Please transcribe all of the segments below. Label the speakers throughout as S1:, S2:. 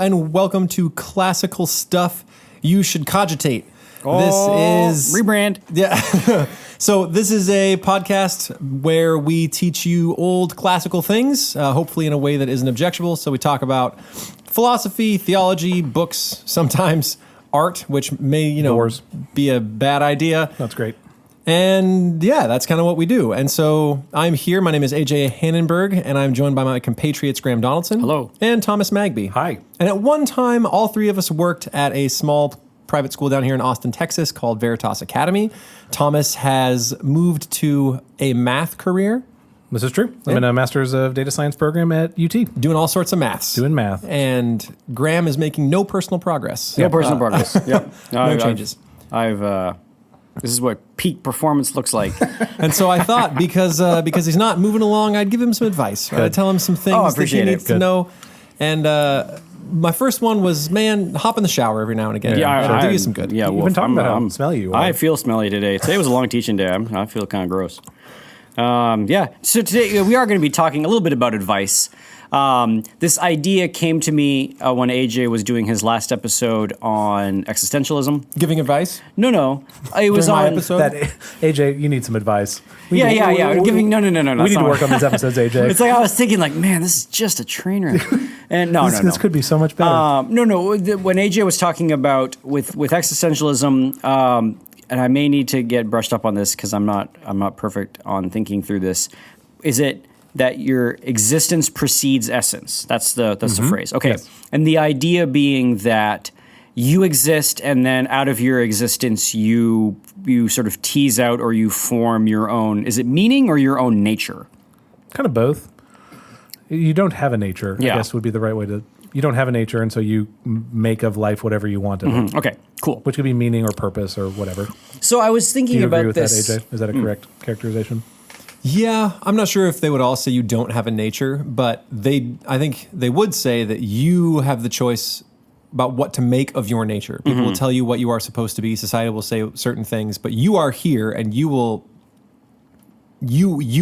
S1: and welcome to Classical Stuff You Should Cogitate.
S2: This is... Rebrand.
S1: Yeah. So this is a podcast where we teach you old classical things, hopefully in a way that isn't objectionable. So we talk about philosophy, theology, books, sometimes art, which may, be a bad idea.
S3: That's great.
S1: And yeah, that's kind of what we do. And so I'm here. My name is AJ Hannenberg, and I'm joined by my compatriots Graeme Donaldson.
S2: Hello.
S1: And Thomas Magby.
S3: Hi.
S1: And at one time, all three of us worked at a small private school down here in Austin, Texas called Veritas Academy. Thomas has moved to a math career.
S3: This is true. I'm in a Master's of Data Science program at UT.
S1: Doing all sorts of maths.
S3: Doing math.
S1: And Graeme is making no personal progress.
S2: No personal progress. Yep.
S1: No changes.
S2: This is what peak performance looks like.
S1: And so I thought because he's not moving along, I'd give him some advice. Tell him some things that he needs to know. And my first one was, man, hop in the shower every now and again.
S2: Yeah,
S1: It'll do you some good.
S2: Yeah,
S3: You've been talking about how smelly you are.
S2: I feel smelly today. Today was a long teaching day. I feel kind of gross. So today we are going to be talking a little bit about advice. This idea came to me when AJ was doing his last episode on existentialism.
S1: Giving advice?
S2: No. It was
S1: During my
S2: on
S1: episode?
S3: AJ, you need some advice.
S2: No. We
S3: need to work on these episodes, AJ.
S2: It's like I was thinking, man, this is just a train wreck. And no.
S3: This could be so much better.
S2: No. When AJ was talking about with existentialism, and I may need to get brushed up on this because I'm not perfect on thinking through this. Is it that your existence precedes essence? That's the phrase. Okay, yes. And the idea being that you exist, and then out of your existence, you sort of tease out or you form your own. Is it meaning or your own nature?
S3: Kind of both. You don't have a nature.
S2: Yeah.
S3: I guess would be the right way to. You don't have a nature, and so you make of life whatever you want of it.
S2: Okay, cool.
S3: Which could be meaning or purpose or whatever.
S2: So I was thinking
S3: Do you
S2: about
S3: agree with
S2: this.
S3: that, AJ? Is that a correct characterization?
S1: Yeah, I'm not sure if they would all say you don't have a nature, but I think they would say that you have the choice about what to make of your nature. People will tell you what you are supposed to be. Society will say certain things, but you are here, and you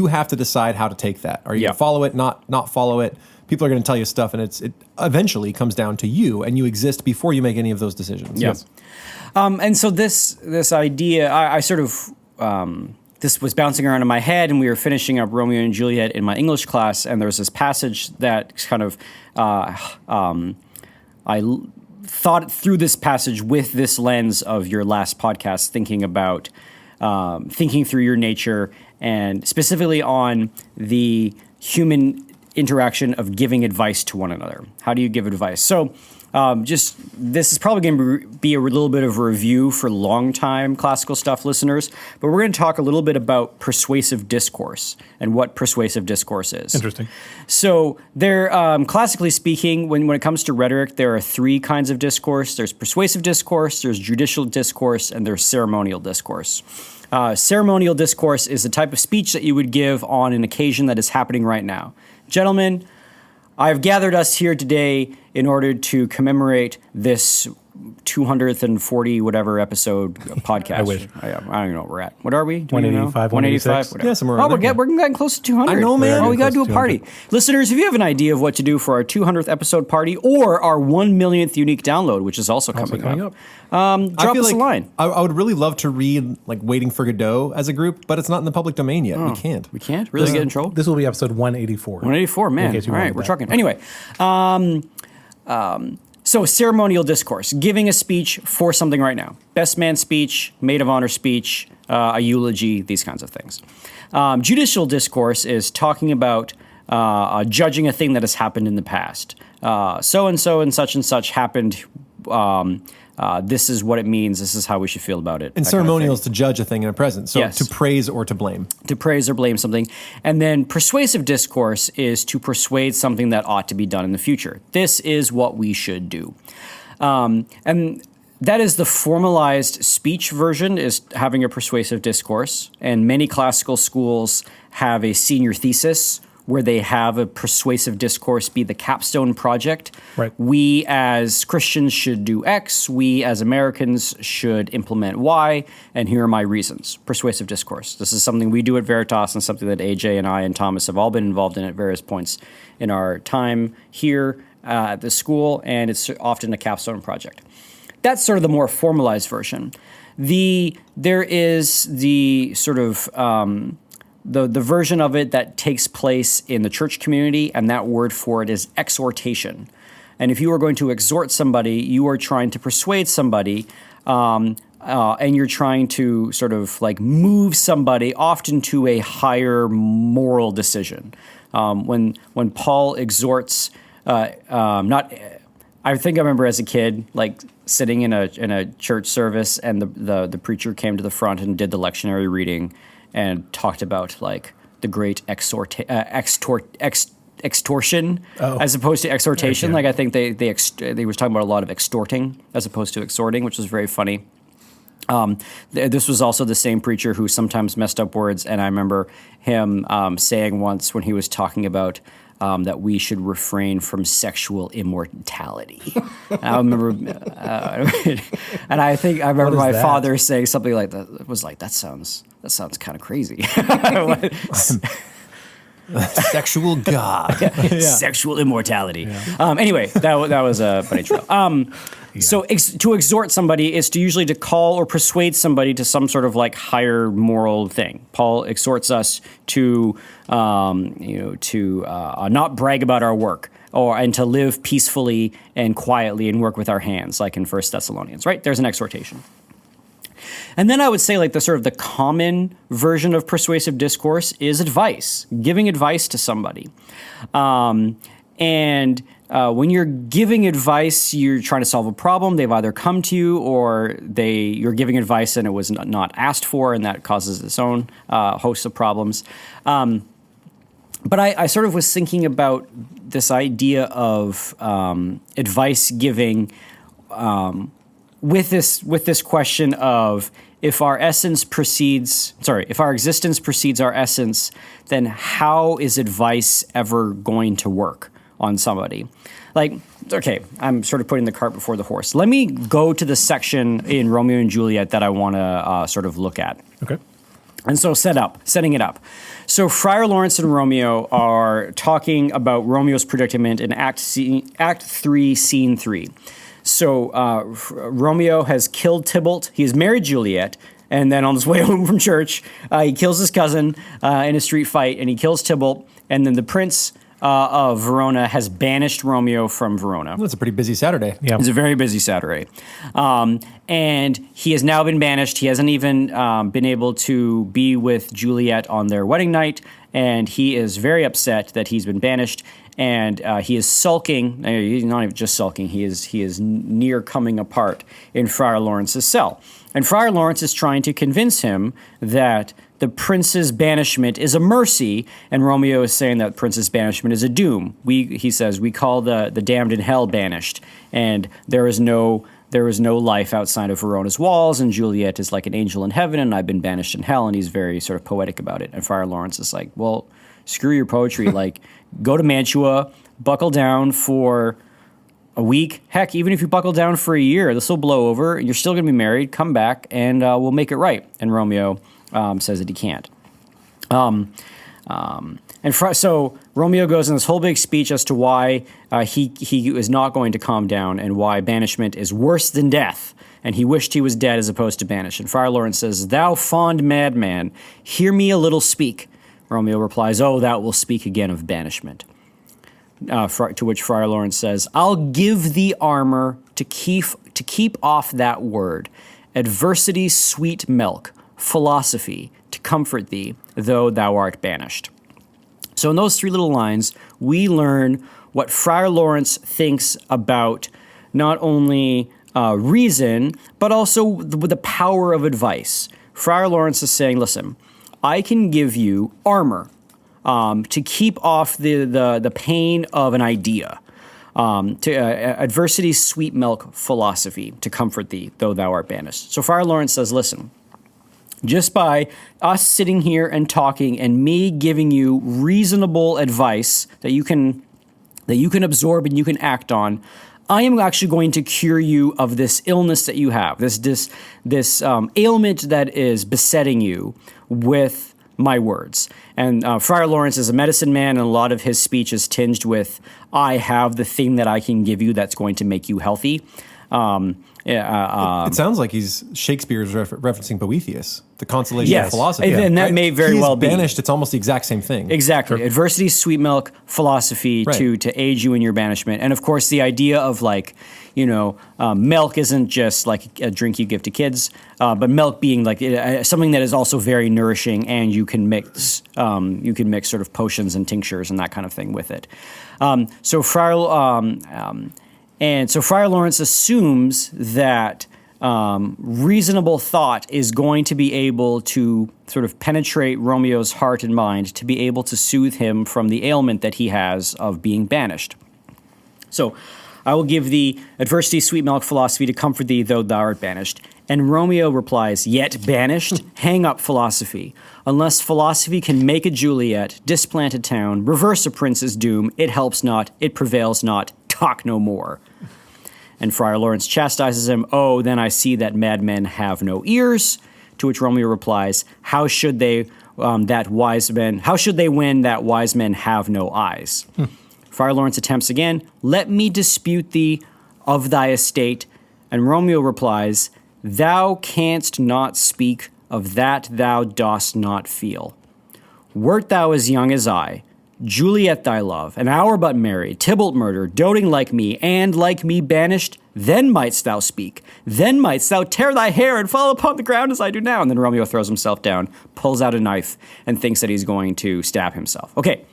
S1: have to decide how to take that. Are you going to follow it, not follow it? People are going to tell you stuff, and it eventually comes down to you, and you exist before you make any of those decisions.
S2: Yes. And so this idea, I sort of, this was bouncing around in my head, and we were finishing up Romeo and Juliet in my English class, and there was this passage that kind of, I thought through this passage with this lens of your last podcast, thinking about thinking through your nature, and specifically on the human interaction of giving advice to one another. How do you give advice? So this is probably going to be a little bit of a review for long-time classical stuff listeners, but we're going to talk a little bit about persuasive discourse and what persuasive discourse is.
S3: Interesting.
S2: So there, classically speaking, when it comes to rhetoric, there are three kinds of discourse. There's persuasive discourse, there's judicial discourse, and there's ceremonial discourse. Ceremonial discourse is the type of speech that you would give on an occasion that is happening right now. Gentlemen, I've gathered us here today in order to commemorate this 240 whatever episode podcast.
S3: I wish.
S2: I don't even know what we're at. What are we?
S3: 185,
S2: 185.
S1: Yeah, somewhere
S2: Oh,
S1: around there.
S2: we're getting close to 200.
S1: I know, man.
S2: Oh, we got to do a party.
S3: 200.
S2: Listeners, if you have an idea of what to do for our 200th episode party or our 1 millionth unique download, which is also coming up. Drop us a line.
S1: I would really love to read Waiting for Godot as a group, but it's not in the public domain yet. We can't.
S2: We can't? Really get in trouble?
S3: This will be episode 184.
S2: 184, man.
S3: In case you
S2: All right,
S3: wanted
S2: we're
S3: that.
S2: trucking. Anyway, so ceremonial discourse, giving a speech for something right now. Best man speech, maid of honor speech, a eulogy, these kinds of things. Judicial discourse is talking about judging a thing that has happened in the past. So-and-so and such happened. This is what it means. This is how we should feel about it.
S1: And ceremonial is to judge a thing in a present. So
S2: Yes.
S1: to praise or to blame.
S2: To praise or blame something. And then persuasive discourse is to persuade something that ought to be done in the future. This is what we should do. And that is the formalized speech version, is having a persuasive discourse. And many classical schools have a senior thesis where they have a persuasive discourse be the capstone project.
S3: Right.
S2: We as Christians should do X, we as Americans should implement Y, and here are my reasons. Persuasive discourse. This is something we do at Veritas and something that AJ and I and Thomas have all been involved in at various points in our time here at the school, and it's often a capstone project. That's sort of the more formalized version. There is the sort of the version of it that takes place in the church community, and that word for it is exhortation. And if you are going to exhort somebody, you are trying to persuade somebody, and you're trying to sort of like move somebody often to a higher moral decision. When Paul exhorts, I think I remember as a kid, like sitting in a church service, and the preacher came to the front and did the lectionary reading and talked about like the great extortion as opposed to exhortation. Yeah. Like I think they were talking about a lot of extorting as opposed to exhorting, which was very funny. This was also the same preacher who sometimes messed up words, and I remember him saying once when he was talking about that we should refrain from sexual immortality. I remember, and I think I remember my father saying something like that. It was like, that sounds kind of crazy.
S1: Sexual God.
S2: Sexual immortality. Yeah. Anyway, that was a funny trail. So to exhort somebody is usually to call or persuade somebody to some sort of like higher moral thing. Paul exhorts us to not brag about our work, and to live peacefully and quietly and work with our hands, like in 1 Thessalonians, right? There's an exhortation. And then I would say like the common version of persuasive discourse is advice, giving advice to somebody. When you're giving advice, you're trying to solve a problem. They've either come to you or you're giving advice and it was not asked for, and that causes its own host of problems. But I sort of was thinking about this idea of advice giving with this question of if our existence precedes our essence, then how is advice ever going to work on somebody? Like, okay, I'm sort of putting the cart before the horse. Let me go to the section in Romeo and Juliet that I want to sort of look at.
S3: Okay.
S2: And so setting it up. So Friar Lawrence and Romeo are talking about Romeo's predicament in Act 3, Scene 3. So Romeo has killed Tybalt. He's married Juliet. And then on his way home from church, he kills his cousin in a street fight, and he kills Tybalt. And then the prince of Verona has banished Romeo from Verona.
S1: Well, it's a pretty busy Saturday.
S2: Yeah. It's a very busy Saturday. And he has now been banished. He hasn't even been able to be with Juliet on their wedding night, and he is very upset that he's been banished. And he is sulking. He's not even just sulking. He is near coming apart in Friar Lawrence's cell. And Friar Lawrence is trying to convince him that the prince's banishment is a mercy, and Romeo is saying that prince's banishment is a doom. He says, we call the damned in hell banished, and there is no life outside of Verona's walls, and Juliet is like an angel in heaven, and I've been banished in hell, and he's very sort of poetic about it. And Friar Lawrence is like, well, screw your poetry. Like, go to Mantua, buckle down for a week. Heck, even if you buckle down for a year, this will blow over. You're still going to be married. Come back, and we'll make it right. And Romeo says that he can't. So Romeo goes in this whole big speech as to why he is not going to calm down and why banishment is worse than death. And he wished he was dead as opposed to banished. And Friar Lawrence says, "Thou fond madman, hear me a little speak." Romeo replies, "Oh, thou wilt speak again of banishment." To which Friar Lawrence says, "I'll give thee armor to keep off that word, adversity's sweet milk, philosophy, to comfort thee, though thou art banished." So in those three little lines, we learn what Friar Lawrence thinks about not only reason, but also the power of advice. Friar Lawrence is saying, listen, I can give you armor to keep off the pain of an idea, adversity's sweet milk, philosophy, to comfort thee, though thou art banished. So Friar Lawrence says, listen, just by us sitting here and talking and me giving you reasonable advice that you can absorb and you can act on, I am actually going to cure you of this illness that you have, this ailment that is besetting you with my words. And Friar Lawrence is a medicine man, and a lot of his speech is tinged with, I have the thing that I can give you that's going to make you healthy.
S1: It sounds like he's Shakespeare's referencing Boethius, the consolation of philosophy.
S2: And that may very well be.
S1: Banished, it's almost the exact same thing.
S2: Exactly.
S1: Sure.
S2: Adversity, sweet milk, philosophy
S1: Right.
S2: to aid you in your banishment. And of course, the idea of like, milk isn't just like a drink you give to kids, but milk being like something that is also very nourishing, and you can mix sort of potions and tinctures and that kind of thing with it. So Friar Lawrence assumes that reasonable thought is going to be able to sort of penetrate Romeo's heart and mind to be able to soothe him from the ailment that he has of being banished. So I will give thee adversity, sweet milk, philosophy to comfort thee, though thou art banished. And Romeo replies, yet banished? Hang up philosophy. Unless philosophy can make a Juliet, displant a town, reverse a prince's doom, it helps not, it prevails not, talk no more. And Friar Lawrence chastises him, oh, then I see that madmen have no ears. To which Romeo replies, how should they win that wise men have no eyes? Friar Lawrence attempts again, let me dispute thee of thy estate. And Romeo replies, thou canst not speak of that thou dost not feel. Wert thou as young as I, Juliet thy love, an hour but married, Tybalt murdered, doting like me, and like me banished, then mightst thou speak. Then mightst thou tear thy hair and fall upon the ground as I do now. And then Romeo throws himself down, pulls out a knife, and thinks that he's going to stab himself. Okay.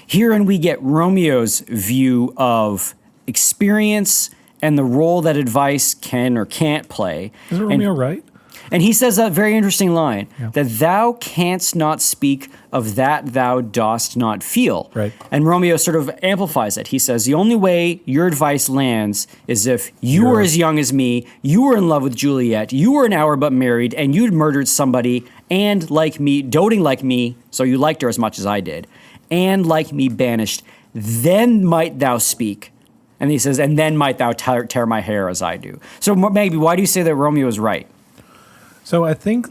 S2: Herein we get Romeo's view of experience and the role that advice can or can't play.
S3: Is Romeo right?
S2: And he says that very interesting line, that thou canst not speak of that thou dost not feel.
S3: Right.
S2: And Romeo sort of amplifies it. He says, the only way your advice lands is if you were as young as me, you were in love with Juliet, you were an hour but married, and you'd murdered somebody, and like me, doting like me, so you liked her as much as I did, and like me banished, then might thou speak. And he says, and then might thou tear my hair as I do. So maybe, why do you say that Romeo is right?
S3: So I think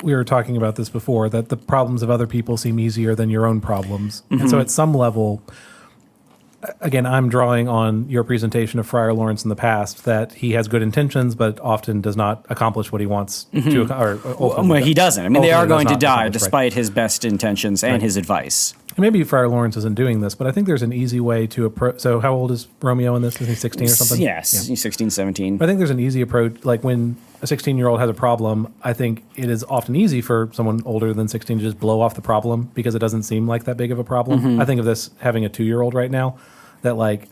S3: we were talking about this before, that the problems of other people seem easier than your own problems. Mm-hmm. And so at some level, again, I'm drawing on your presentation of Friar Lawrence in the past, that he has good intentions, but often does not accomplish what he wants to. Well,
S2: he doesn't. I mean, they are going to die despite his best intentions and his advice.
S3: And maybe Friar Lawrence isn't doing this, but I think there's an easy way to approach. So how old is Romeo in this? Is he 16 or something?
S2: Yes, he's 16, 17.
S3: But I think there's an easy approach. Like when a 16-year-old has a problem, I think it is often easy for someone older than 16 to just blow off the problem because it doesn't seem like that big of a problem. Mm-hmm. I think of this having a 2-year-old right now, that like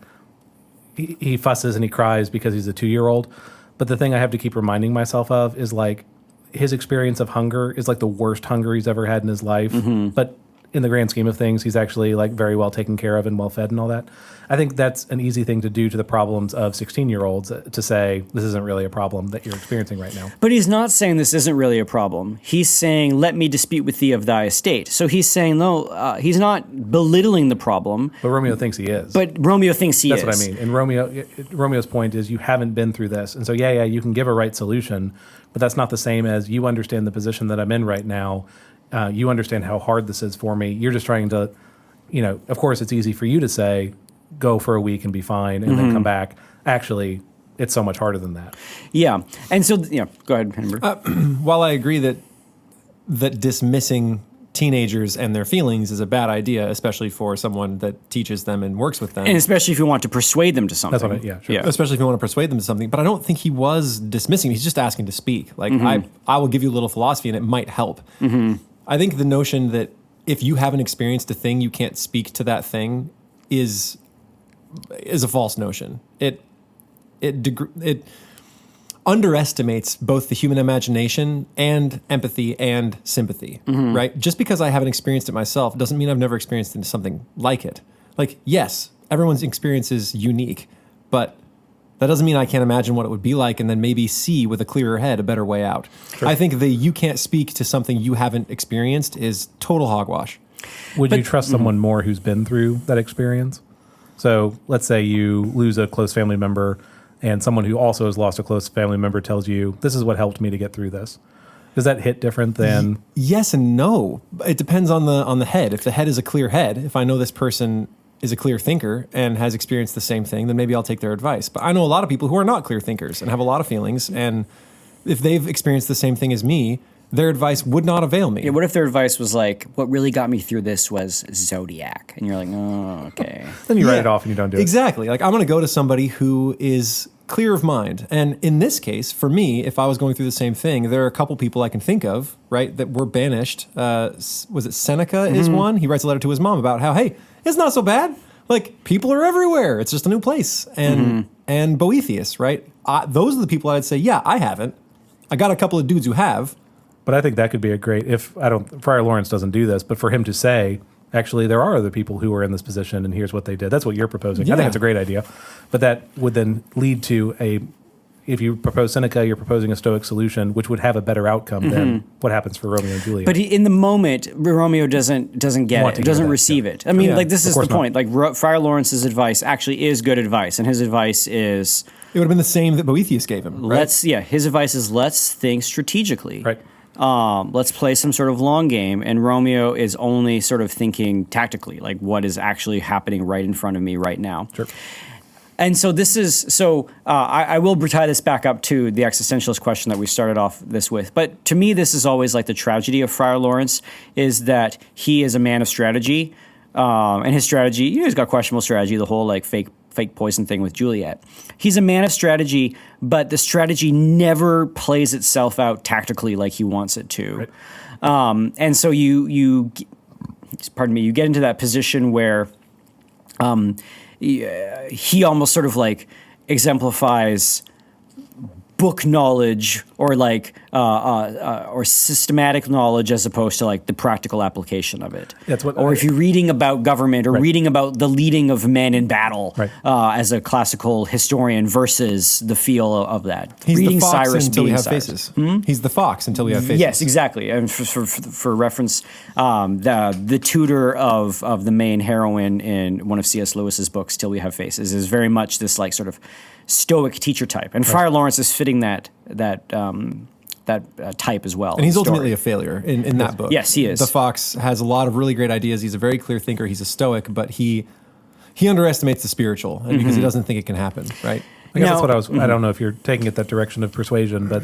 S3: he fusses and he cries because he's a 2-year-old. But the thing I have to keep reminding myself of is like his experience of hunger is like the worst hunger he's ever had in his life. Mm-hmm. But in the grand scheme of things, he's actually like very well taken care of and well fed and all that. I think that's an easy thing to do to the problems of 16-year-olds, to say this isn't really a problem that you're experiencing right now.
S2: But he's not saying this isn't really a problem. He's saying, let me dispute with thee of thy estate. So he's saying, no, he's not belittling the problem.
S3: But Romeo thinks he is.
S2: But Romeo thinks he is.
S3: That's what I mean. And Romeo's point is you haven't been through this. And so, you can give a right solution, but that's not the same as you understand the position that I'm in right now. You understand how hard this is for me. You're just trying to, of course it's easy for you to say, go for a week and be fine and then come back. Actually, it's so much harder than that.
S2: Yeah. And so, go ahead, Henry.
S1: While I agree that dismissing teenagers and their feelings is a bad idea, especially for someone that teaches them and works with them.
S2: And especially if you want to persuade them to something.
S3: That's what sure.
S1: Yeah. Especially if you want to persuade them to something. But I don't think he was dismissing. He's just asking to speak. Like, I will give you a little philosophy and it might help. Mm-hmm. I think the notion that if you haven't experienced a thing, you can't speak to that thing is a false notion. It underestimates both the human imagination and empathy and sympathy, right? Just because I haven't experienced it myself doesn't mean I've never experienced something like it. Like, yes, everyone's experience is unique, but that doesn't mean I can't imagine what it would be like and then maybe see with a clearer head a better way out. Sure. I think you can't speak to something you haven't experienced is total hogwash.
S3: Would you trust someone more who's been through that experience? So let's say you lose a close family member and someone who also has lost a close family member tells you, this is what helped me to get through this. Does that hit different than?
S1: Yes and no. It depends on the head. If the head is a clear head, if I know this person is a clear thinker and has experienced the same thing, then maybe I'll take their advice. But I know a lot of people who are not clear thinkers and have a lot of feelings, and if they've experienced the same thing as me, their advice would not avail me.
S2: Yeah, what if their advice was like, what really got me through this was Zodiac? And you're like, oh, okay.
S3: Then you write it off and you don't do it.
S1: Exactly. Like, I'm going to go to somebody who is clear of mind. And in this case, for me, if I was going through the same thing, there are a couple people I can think of, right, that were banished. Was it Seneca is one? He writes a letter to his mom about how, hey, it's not so bad. Like, people are everywhere. It's just a new place. And Boethius, right? Those are the people I'd say, yeah, I haven't. I got a couple of dudes who have.
S3: But I think that could be a great, Friar Lawrence doesn't do this, but for him to say, actually, there are other people who are in this position and here's what they did. That's what you're proposing.
S1: Yeah.
S3: I think it's a great idea. But that would then lead to if you propose Seneca, you're proposing a Stoic solution, which would have a better outcome than what happens for Romeo and Juliet.
S2: But in the moment, Romeo doesn't get it, doesn't receive it. I mean, like, this is the point. Like, Friar Lawrence's advice actually is good advice, and his advice is...
S1: It would have been the same that Boethius gave him, right?
S2: His advice is, let's think strategically.
S3: Right.
S2: Let's play some sort of long game, and Romeo is only sort of thinking tactically, like what is actually happening right in front of me right now.
S3: Sure.
S2: And so I will tie this back up to the existentialist question that we started off this with. But to me, this is always like the tragedy of Friar Lawrence is that he is a man of strategy, and his strategy, he's got questionable strategy, the whole like fake poison thing with Juliet. He's a man of strategy, but the strategy never plays itself out tactically like he wants it to. Right. And so you get into that position where he almost sort of like exemplifies book knowledge or like or systematic knowledge as opposed to like the practical application of it. If you're reading about government or reading about the leading of men in battle as a classical historian versus the feel of that.
S1: He's
S2: reading
S1: the fox
S2: Cyrus
S1: until we have
S2: Cyrus.
S1: faces. He's the fox until we have faces.
S2: Yes, exactly. And for reference, the tutor of the main heroine in one of C.S. Lewis's books, Till We Have Faces, is very much this like sort of Stoic teacher type, and Friar Lawrence is fitting that type as well.
S1: And he's ultimately a failure in that book.
S2: Yes, he is.
S1: The fox has a lot of really great ideas. He's a very clear thinker. He's a Stoic, but he underestimates the spiritual, and because he doesn't think it can happen, right?
S3: I guess that's what I was. I don't know if you're taking it that direction of persuasion, but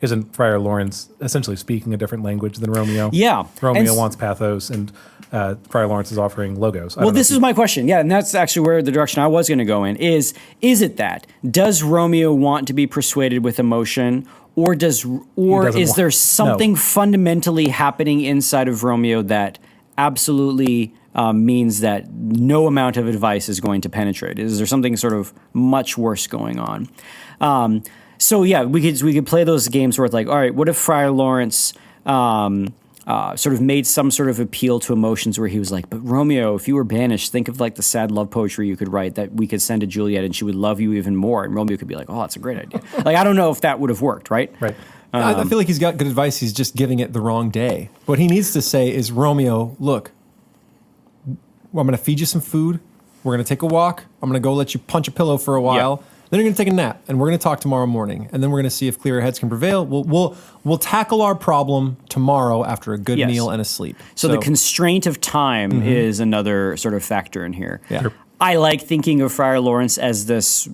S3: isn't Friar Lawrence essentially speaking a different language than Romeo?
S2: Yeah,
S3: Romeo wants pathos, and Friar Lawrence is offering logos.
S2: Well, this is my question. Yeah, and that's actually where the direction I was going to go in. Is it that? Does Romeo want to be persuaded with emotion, or is there something fundamentally happening inside of Romeo that absolutely means that no amount of advice is going to penetrate? Is there something sort of much worse going on? So yeah, we could play those games where it's like, all right, what if Friar Lawrence sort of made some sort of appeal to emotions where he was like, but Romeo, if you were banished, think of like the sad love poetry you could write that we could send to Juliet and she would love you even more. And Romeo could be like, oh, that's a great idea. Like, I don't know if that would have worked, right?
S3: Right.
S1: I feel like he's got good advice. He's just giving it the wrong day. What he needs to say is, Romeo, look, I'm going to feed you some food. We're going to take a walk. I'm going to go let you punch a pillow for a while. Yep. Then you're going to take a nap, and we're going to talk tomorrow morning, and then we're going to see if clearer heads can prevail. We'll tackle our problem tomorrow after a good meal and a sleep.
S2: So the constraint of time is another sort of factor in here.
S1: Yeah. Sure.
S2: I like thinking of Friar Lawrence as this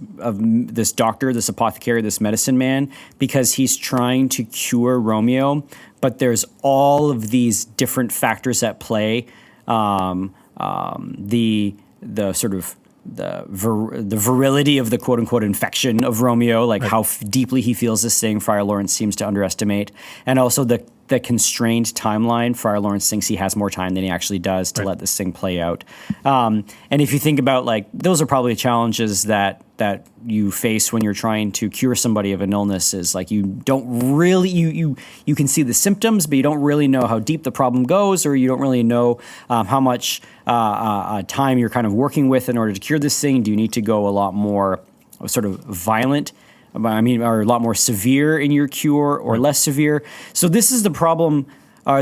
S2: doctor, this apothecary, this medicine man, because he's trying to cure Romeo, but there's all of these different factors at play. The sort of the virility of the quote unquote infection of Romeo, like how deeply he feels this thing, Friar Lawrence seems to underestimate, and also the constrained timeline. Friar Lawrence thinks he has more time than he actually does to let this thing play out. And if you think about, like, those are probably challenges that you face when you're trying to cure somebody of an illness, is like you don't really, you can see the symptoms, but you don't really know how deep the problem goes, or you don't really know how much time you're kind of working with in order to cure this thing. Do you need to go a lot more sort of violent? Or a lot more severe in your cure, or less severe. So this is the problem,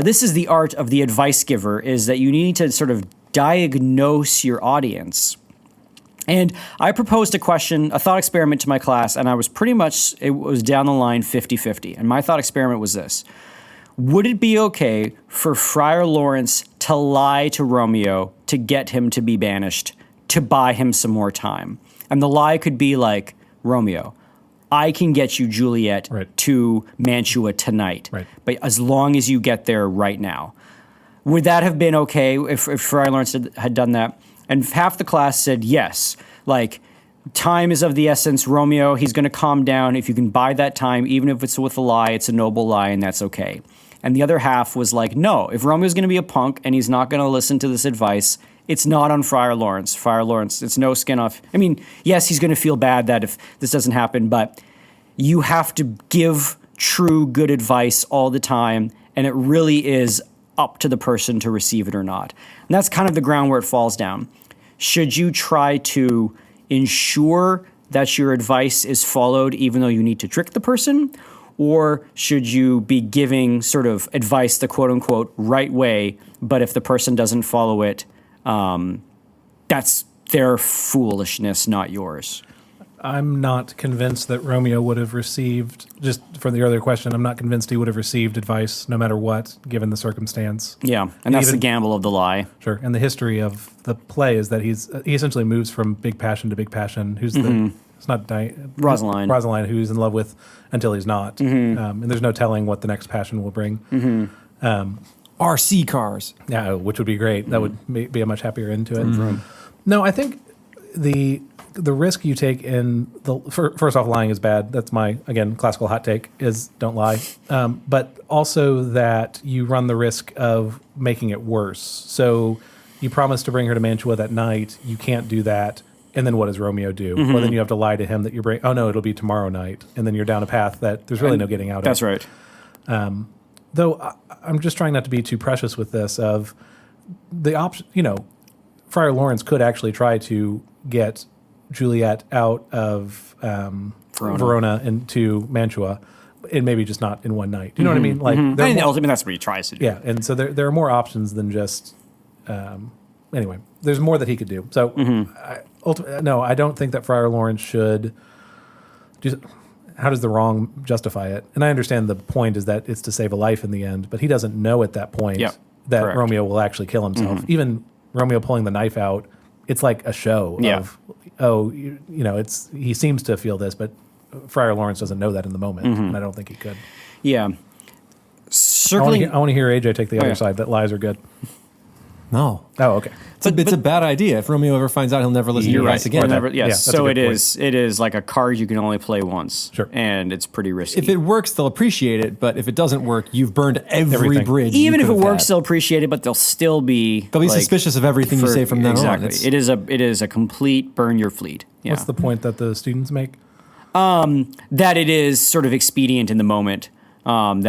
S2: this is the art of the advice giver, is that you need to sort of diagnose your audience. And I proposed a thought experiment to my class, and I was it was down the line 50-50. And my thought experiment was this. would it be okay for Friar Lawrence to lie to Romeo to get him to be banished, to buy him some more time? And the lie could be like, Romeo, I can get you Juliet
S3: Right.
S2: to Mantua tonight,
S3: Right.
S2: but as long as you get there right now. Would that have been okay if Friar Lawrence had done that? And half the class said yes. Like, time is of the essence, Romeo. He's going to calm down. If you can buy that time, even if it's with a lie, it's a noble lie, and that's okay. And the other half was like, no, if Romeo's going to be a punk and he's not going to listen to this advice, it's not on Friar Lawrence. Friar Lawrence, it's no skin off. I mean, yes, he's going to feel bad that if this doesn't happen, but you have to give true good advice all the time, and it really is up to the person to receive it or not. And that's kind of the ground where it falls down. Should you try to ensure that your advice is followed even though you need to trick the person? Or should you be giving sort of advice the quote-unquote right way, but if the person doesn't follow it, that's their foolishness, not yours?
S3: I'm not convinced that Romeo would have received, just for the earlier question, I'm not convinced he would have received advice no matter what, given the circumstance.
S2: Yeah, and that's the gamble of the lie.
S3: Sure. And the history of the play is that he essentially moves from big passion to big passion. Who's the, it's not
S2: Rosaline.
S3: Rosaline, who he's in love with until he's not. And there's no telling what the next passion will bring.
S1: RC cars.
S3: Yeah, which would be great. That would be a much happier end to it. No, I think the risk you take in first off, lying is bad. That's my, again, classical hot take is don't lie. But also that you run the risk of making it worse. So you promise to bring her to Mantua that night. You can't do that. And then what does Romeo do? Well, then you have to lie to him that oh no, it'll be tomorrow night. And then you're down a path that there's really no getting out of.
S2: That's right.
S3: Though I'm just trying not to be too precious with this of the option, Friar Lawrence could actually try to get Juliet out of Verona into Mantua, and maybe just not in one night. Do you know what I mean? Like,
S2: Ultimately, that's what he tries to do.
S3: Yeah, and so there are more options than just. Anyway, there's more that he could do. So, no, I don't think that Friar Lawrence should. How does the wrong justify it? And I understand the point is that it's to save a life in the end, but he doesn't know at that point that
S2: correct.
S3: Romeo will actually kill himself. Even Romeo pulling the knife out, it's like a show of, he seems to feel this, but Friar Lawrence doesn't know that in the moment, and I don't think he could.
S2: Yeah.
S3: I want to hear AJ take the other side, that lies are good.
S1: No.
S3: Oh, okay.
S1: It's a bad idea. If Romeo ever finds out, he'll never listen to your advice again.
S2: Yes.
S3: Yeah,
S2: so it is like a card you can only play once.
S3: Sure.
S2: And it's pretty risky.
S1: If it works, they'll appreciate it. But if it doesn't work, you've burned every bridge.
S2: Even
S1: you
S2: if it
S1: could have
S2: works,
S1: had.
S2: they'll appreciate it, but they'll still be
S1: suspicious of everything you say from then on.
S2: Exactly. It is a complete burn your fleet. Yeah.
S3: What's the point that the students make?
S2: That it is sort of expedient in the moment. You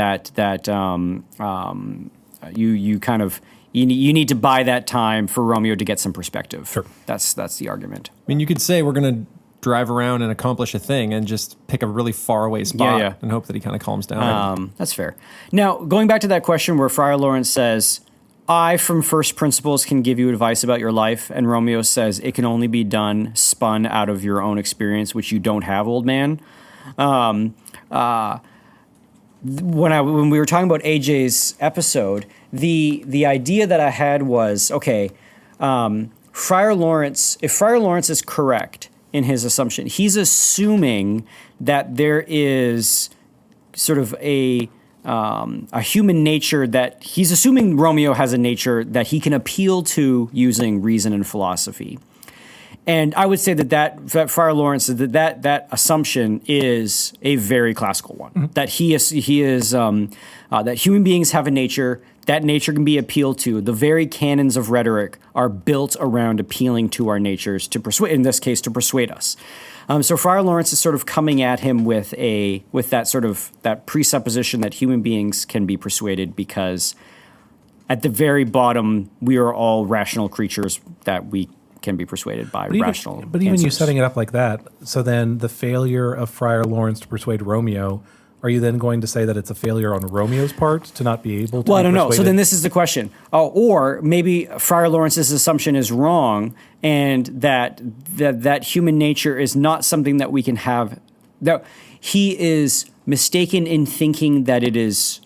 S2: kind of you need to buy that time for Romeo to get some perspective.
S3: Sure.
S2: That's the argument.
S1: I mean, you could say we're going to drive around and accomplish a thing and just pick a really far away spot and hope that he kind of calms down.
S2: That's fair. Now, going back to that question where Friar Lawrence says, I, from first principles, can give you advice about your life, and Romeo says it can only be spun out of your own experience, which you don't have, old man. When we were talking about AJ's episode, the idea that I had was, okay, Friar Lawrence, if Friar Lawrence is correct in his assumption, he's assuming that there is sort of a human nature that he's assuming Romeo has a nature that he can appeal to using reason and philosophy. And I would say that Friar Lawrence, that assumption is a very classical one. Mm-hmm. That he is that human beings have a nature. That nature can be appealed to. The very canons of rhetoric are built around appealing to our natures to persuade. In this case, to persuade us. So Friar Lawrence is sort of coming at him with that presupposition that human beings can be persuaded because, at the very bottom, we are all rational creatures that we can be persuaded by rational.
S3: But even you setting it up like that, so then the failure of Friar Lawrence to persuade Romeo, are you then going to say that it's a failure on Romeo's part to not be able to? Well, I don't know.
S2: So then this is the question. Or maybe Friar Lawrence's assumption is wrong, and that human nature is not something that we can have. That he is mistaken in thinking that it is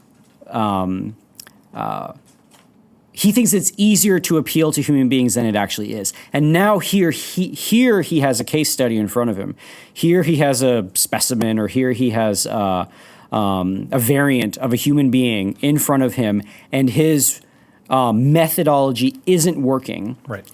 S2: he thinks it's easier to appeal to human beings than it actually is. And now here he has a case study in front of him. Here he has a specimen, or here he has a variant of a human being in front of him, and his methodology isn't working.
S3: Right.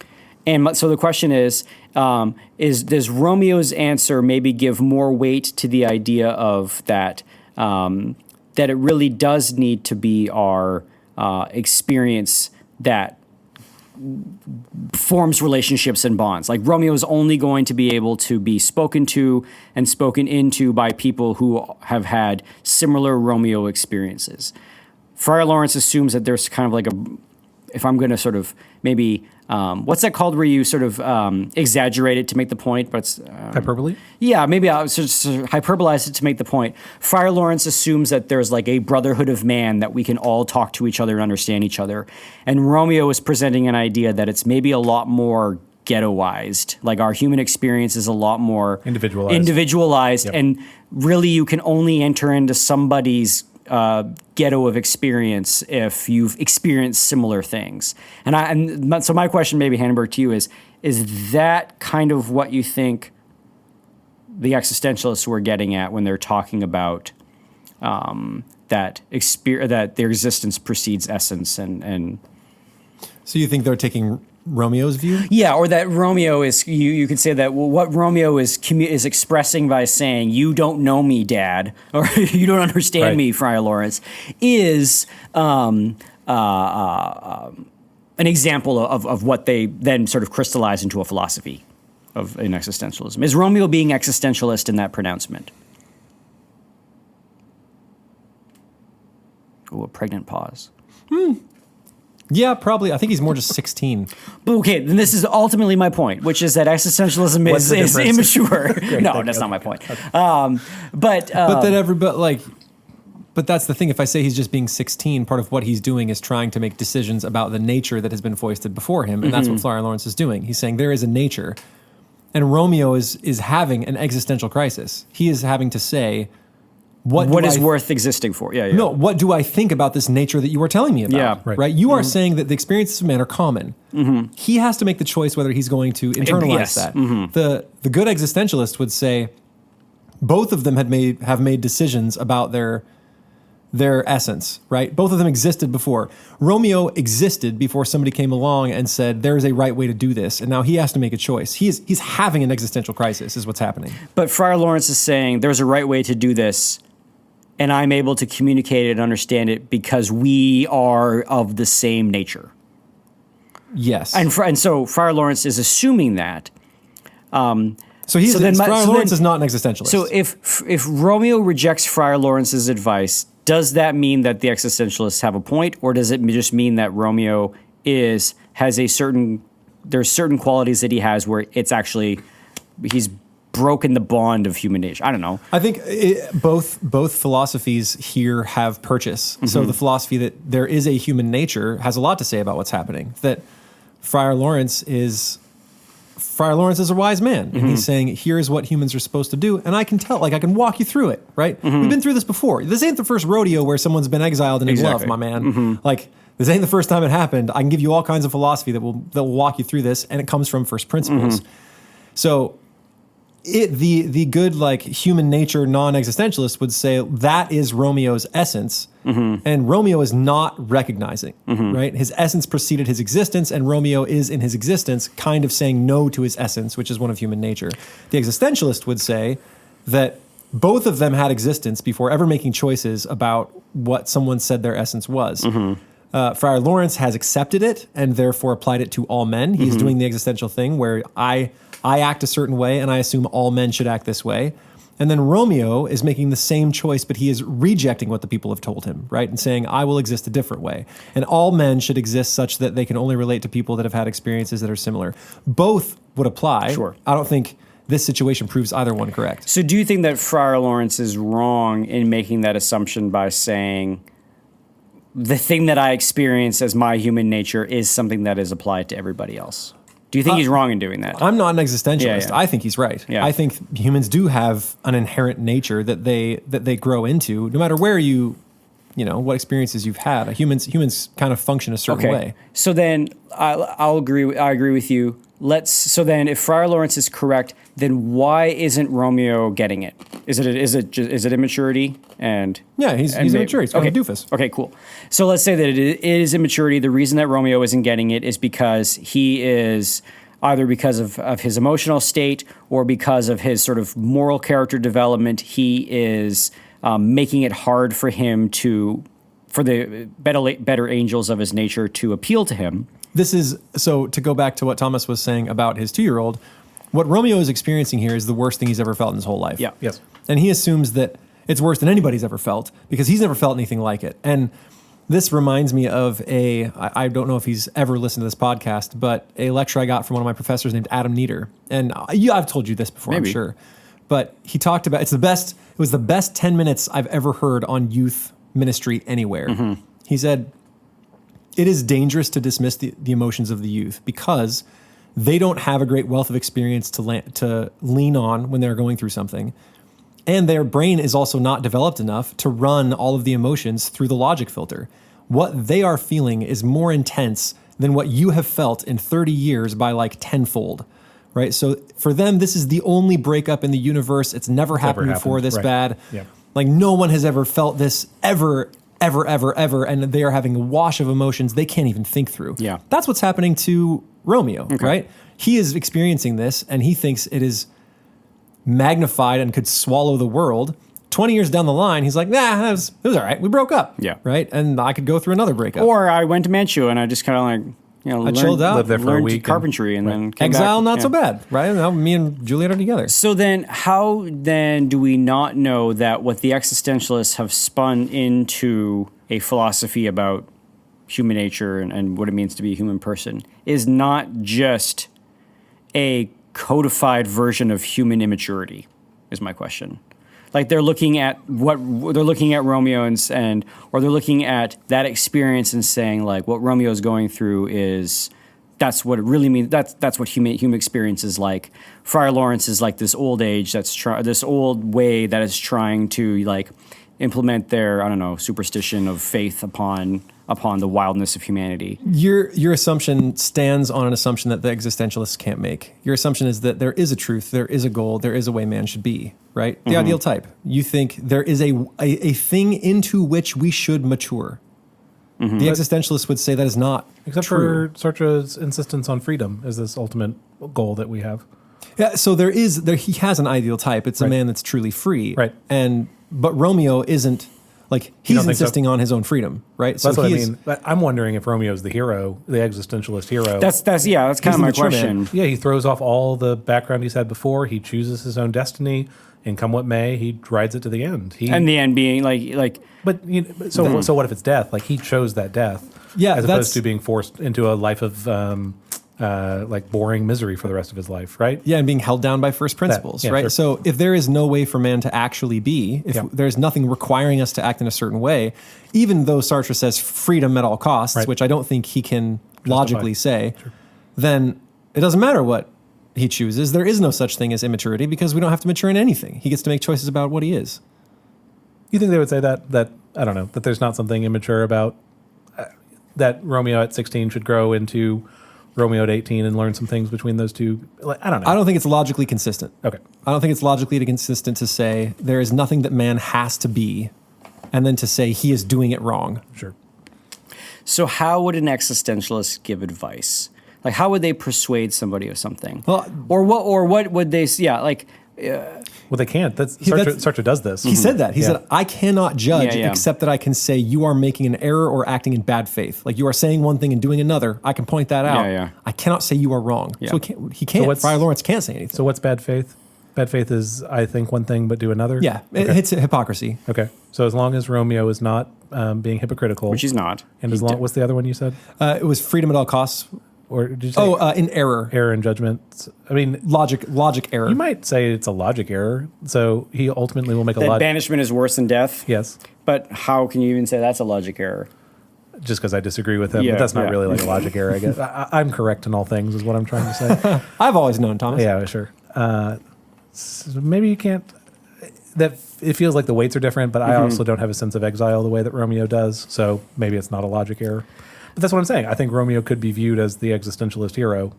S2: And so the question is does Romeo's answer maybe give more weight to the idea of that that it really does need to be our experience that forms relationships and bonds? Like, Romeo is only going to be able to be spoken to and spoken into by people who have had similar Romeo experiences. Friar Lawrence assumes that there's kind of like if I'm going to sort of maybe, what's that called where you sort of exaggerate it to make the point? But it's,
S3: Hyperbole?
S2: yeah, maybe I'll sort of hyperbolize it to make the point. Friar Lawrence assumes that there's like a brotherhood of man, that we can all talk to each other and understand each other. And Romeo is presenting an idea that it's maybe a lot more ghettoized. Like, our human experience is a lot more individualized.
S3: Yep.
S2: And really you can only enter into somebody's ghetto of experience if you've experienced similar things. So my question, maybe Hannenberg, to you is that kind of what you think the existentialists were getting at when they're talking about that their existence precedes essence and
S1: So you think they're taking Romeo's view?
S2: Yeah, or that Romeo is, you could say that, well, what Romeo is expressing by saying, you don't know me, Dad, or you don't understand me, Friar Lawrence, is an example of what they then sort of crystallize into a philosophy in existentialism. Is Romeo being existentialist in that pronouncement? Ooh, a pregnant pause.
S1: Yeah, probably. I think he's more just 16.
S2: But okay, then this is ultimately my point, which is that existentialism is immature. No, that's not my point. Okay. But
S1: that's the thing. If I say he's just being 16, part of what he's doing is trying to make decisions about the nature that has been foisted before him, and that's what Friar Lawrence is doing. He's saying there is a nature, and Romeo is having an existential crisis. He is having to say, what is
S2: worth existing for? Yeah.
S1: No, what do I think about this nature that you are telling me about?
S2: Yeah.
S1: Right? You are saying that the experiences of man are common. He has to make the choice whether he's going to internalize that. The good existentialist would say both of them have made decisions about their essence, right? Both of them existed before. Romeo existed before somebody came along and said, there is a right way to do this. And now he has to make a choice. He's having an existential crisis is what's happening.
S2: But Friar Lawrence is saying there's a right way to do this, and I'm able to communicate it and understand it because we are of the same nature.
S1: Yes.
S2: And so Friar Lawrence is assuming that.
S1: Friar Lawrence is not an existentialist.
S2: So if Romeo rejects Friar Lawrence's advice, does that mean that the existentialists have a point, or does it just mean that Romeo there's certain qualities that he has where it's actually he's broken the bond of human nature? I don't know.
S1: I think both philosophies here have purchase. So the philosophy that there is a human nature has a lot to say about what's happening. That Friar Lawrence is a wise man, and he's saying, here's what humans are supposed to do, and I can tell, I can walk you through it, right? We've been through this before. This ain't the first rodeo where someone's been exiled and in love, my man. This ain't the first time it happened. I can give you all kinds of philosophy that will walk you through this, and it comes from first principles. So the good human nature non-existentialist would say that is Romeo's essence, and Romeo is not recognizing, right? His essence preceded his existence, and Romeo is in his existence kind of saying no to his essence, which is one of human nature. The existentialist would say that both of them had existence before ever making choices about what someone said their essence was. Friar Lawrence has accepted it and therefore applied it to all men. He's doing the existential thing where I act a certain way and I assume all men should act this way. And then Romeo is making the same choice, but he is rejecting what the people have told him, right? And saying, I will exist a different way. And all men should exist such that they can only relate to people that have had experiences that are similar. Both would apply.
S2: Sure.
S1: I don't think this situation proves either one correct.
S2: So do you think that Friar Lawrence is wrong in making that assumption by saying the thing that I experience as my human nature is something that is applied to everybody else? Do you think he's wrong in doing that?
S1: I'm not an existentialist.
S2: Yeah.
S1: I think he's right.
S2: Yeah.
S1: I think humans do have an inherent nature that they grow into, no matter where you what experiences you've had. Humans kind of function a certain way.
S2: So then I agree with you. So then if Friar Lawrence is correct, then why isn't Romeo getting it? Is it immaturity?
S1: He's immature. He's kind of a doofus.
S2: Okay, cool. So let's say that it is immaturity. The reason that Romeo isn't getting it is because he is either because of his emotional state or because of his sort of moral character development. He is making it hard for him for the better angels of his nature to appeal to him.
S1: This is, so to go back to what Thomas was saying about his 2-year-old, what Romeo is experiencing here is the worst thing he's ever felt in his whole life.
S2: Yeah.
S3: Yes.
S1: And he assumes that it's worse than anybody's ever felt because he's never felt anything like it. And this reminds me of I don't know if he's ever listened to this podcast, but a lecture I got from one of my professors named Adam Nieder. And I've told you this before,
S2: Maybe.
S1: I'm sure. But he talked about, it was the best 10 minutes I've ever heard on youth ministry anywhere. Mm-hmm. He said, it is dangerous to dismiss the emotions of the youth because they don't have a great wealth of experience to lean on when they're going through something. And their brain is also not developed enough to run all of the emotions through the logic filter. What they are feeling is more intense than what you have felt in 30 years by like tenfold, right? So for them, this is the only breakup in the universe. It's never happened before this bad.
S3: Yeah.
S1: Like no one has ever felt this ever, and they are having a wash of emotions they can't even think through.
S2: Yeah.
S1: That's what's happening to Romeo, right? He is experiencing this, and he thinks it is magnified and could swallow the world. 20 years down the line, he's like, nah, it was all right. We broke up.
S2: Yeah.
S1: Right? And I could go through another breakup.
S2: Or I went to Manchu and I just kind of like,
S1: chilled out.
S3: Lived there for a
S2: learned
S3: week.
S2: carpentry and then came
S1: Exile,
S2: back.
S1: not so bad, right? Now me and Juliet are together.
S2: So then how then do we not know that what the existentialists have spun into a philosophy about human nature and what it means to be a human person is not just a codified version of human immaturity, is my question. Like they're looking at Romeo or they're looking at that experience and saying like what Romeo is going through that's what it really means. That's what human experience is like. Friar Lawrence is like this old age this old way that is trying to like implement their superstition of faith upon the wildness of humanity.
S1: Your assumption stands on an assumption that the existentialists can't make. Your assumption is that there is a truth, there is a goal, there is a way man should be, right? The ideal type. You think there is a thing into which we should mature. Mm-hmm. The existentialists would say that is not
S3: Except
S1: true.
S3: for Sartre's insistence on freedom as this ultimate goal that we have.
S1: Yeah, so he has an ideal type. It's a man that's truly free.
S3: Right.
S1: But Romeo isn't, like, he's insisting on his own freedom, right?
S3: That's what I mean. But I'm wondering if Romeo's the hero, the existentialist hero.
S2: That's kind of my question.
S3: Yeah, he throws off all the background he's had before. He chooses his own destiny, and come what may, he rides it to the end.
S2: And the end being like.
S3: But so what if it's death? Like he chose that death, as opposed to being forced into a life of like boring misery for the rest of his life, right?
S1: Yeah, and being held down by first principles, right? Sure. So if there is no way for man to actually be, if there's nothing requiring us to act in a certain way, even though Sartre says freedom at all costs, which I don't think he can logically say, then it doesn't matter what he chooses. There is no such thing as immaturity because we don't have to mature in anything. He gets to make choices about what he is.
S3: You think they would say that I don't know, that there's not something immature about that Romeo at 16 should grow into Romeo at 18 and learn some things between those two? Like, I don't know.
S1: I don't think it's logically consistent.
S3: Okay.
S1: I don't think it's logically consistent to say there is nothing that man has to be and then to say he is doing it wrong.
S3: Sure. So
S2: how would an existentialist give advice? Like how would they persuade somebody of something?
S1: Well,
S2: or what would they
S3: well, they can't. Sartre does this.
S1: He said that. He said, I cannot judge except that I can say you are making an error or acting in bad faith. Like you are saying one thing and doing another. I can point that out. I cannot say you are wrong. Yeah. So he can't. Friar Lawrence can't say anything.
S3: So what's bad faith? Bad faith is I think one thing but do another?
S1: Yeah, it's hypocrisy.
S3: Okay. So as long as Romeo is not being hypocritical.
S2: Which he's not.
S3: And what's the other one you said?
S1: It was freedom at all costs.
S3: Or did you say
S1: in error.
S3: Error in judgment. I mean,
S1: logic error.
S3: You might say it's a logic error. So he ultimately will make a
S2: banishment is worse than death.
S3: Yes.
S2: But how can you even say that's a logic error?
S3: Just because I disagree with him. But that's not really like a logic error, I guess. I'm correct in all things is what I'm trying to say.
S1: I've always known, Thomas.
S3: Yeah, sure. So maybe you can't. that it feels like the weights are different, but I also don't have a sense of exile the way that Romeo does. So maybe it's not a logic error. But that's what I'm saying. I think Romeo could be viewed as the existentialist hero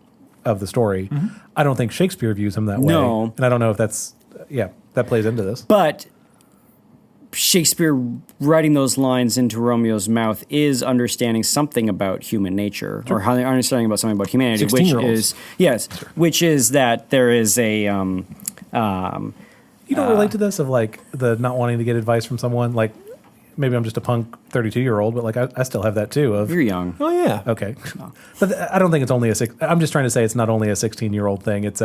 S3: of the story. I don't think Shakespeare views him that way.
S2: No.
S3: And I don't know if that's, that plays into this.
S2: But Shakespeare writing those lines into Romeo's mouth is understanding something about human nature, or how they're understanding about something about humanity, which is which is that there is a
S3: You don't relate to this of like the not wanting to get advice from someone. Like maybe I'm just a punk 32-year-old, but like I still have that too. Of
S2: you're young.
S1: Oh yeah.
S3: okay, but I don't think it's only I'm just trying to say it's not only a 16-year-old thing. It's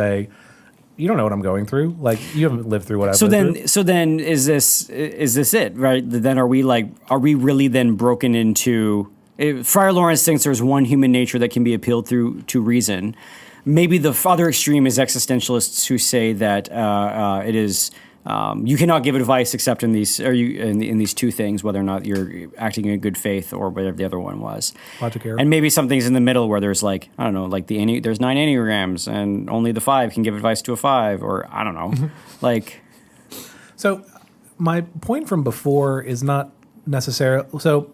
S3: you don't know what I'm going through. Like you haven't lived through what I've lived through.
S2: So then is this it, right? Then are we really then broken into Friar Lawrence thinks there's one human nature that can be appealed through to reason. Maybe the other extreme is existentialists who say that it is you cannot give advice except in these in these two things, whether or not you're acting in good faith or whatever the other one was.
S3: Logic error.
S2: And maybe something's in the middle where there's like, I don't know, like there's 9 enneagrams and only the 5 can give advice to a 5, or I don't know, like.
S3: So my point from before is not necessarily so.